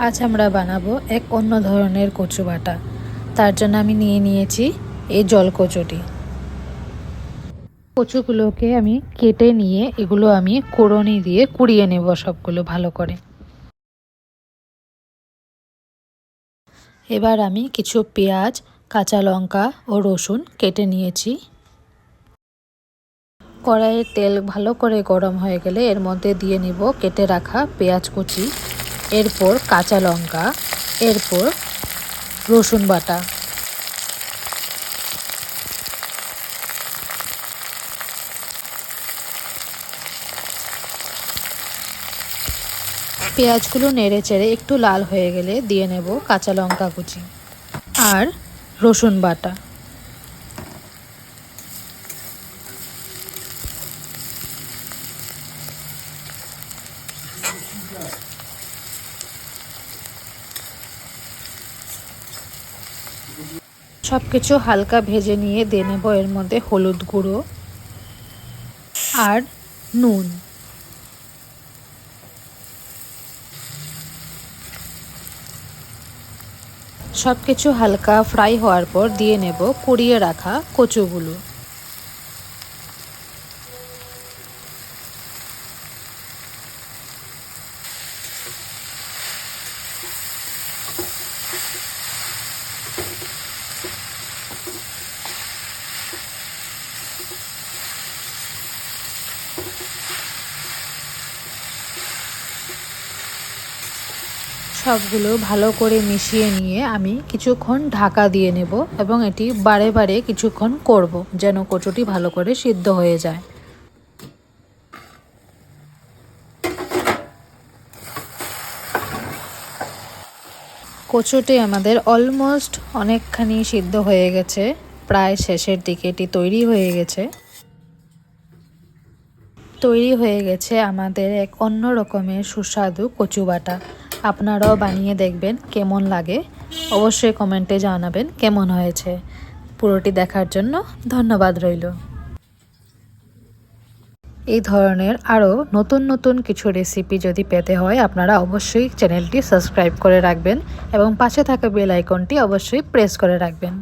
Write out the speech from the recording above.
আজ আমরা বানাবো এক অন্য ধরনের কচু বাটা। তার জন্য আমি নিয়ে নিয়েছি এই জল কচুটি। কচুগুলোকে আমি কেটে নিয়ে এগুলো আমি কুড়ুনি দিয়ে কুড়িয়ে নেব সবগুলো ভালো করে। এবার আমি কিছু পেঁয়াজ, কাঁচা লঙ্কা ও রসুন কেটে নিয়েছি। কড়াইয়ে তেল ভালো করে গরম হয়ে গেলে এর মধ্যে দিয়ে নিব কেটে রাখা পেঁয়াজ কুচি, এরপর কাঁচা লঙ্কা, এরপর রসুন বাটা। পেঁয়াজগুলো নেড়ে চেড়ে একটু লাল হয়ে গেলে দিয়ে নেব কাঁচা লঙ্কা কুচি আর রসুন বাটা। সব কিছু হালকা ভেজে নিয়ে দিয়ে নেব এর মধ্যে হলুদ গুঁড়ো আর নুন। সব কিছু হালকা ফ্রাই হওয়ার পর দিয়ে নেব কুড়িয়ে রাখা কচুগুলো। সবগুলো ভালো করে মিশিয়ে নিয়ে আমি কিছুক্ষণ ঢাকা দিয়ে নেব এবং এটি বারে বারে কিছুক্ষণ করব যেন কচুটি ভালো করে সিদ্ধ হয়ে যায়। কচুটি আমাদের অলমোস্ট অনেকখানি সিদ্ধ হয়ে গেছে, প্রায় শেষের দিকে এটি তৈরি হয়ে গেছে। তৈরি হয়ে গেছে আমাদের এক অন্য রকমের সুস্বাদু কচু বাটা। আপনারাও বানিয়ে দেখবেন কেমন লাগে, অবশ্যই কমেন্টে জানাবেন কেমন হয়েছে। পুরোটি দেখার জন্য ধন্যবাদ রইল। এই ধরনের আরও নতুন নতুন কিছু রেসিপি যদি পেতে হয় আপনারা অবশ্যই চ্যানেলটি সাবস্ক্রাইব করে রাখবেন এবং পাশে থাকা বেল আইকনটি অবশ্যই প্রেস করে রাখবেন।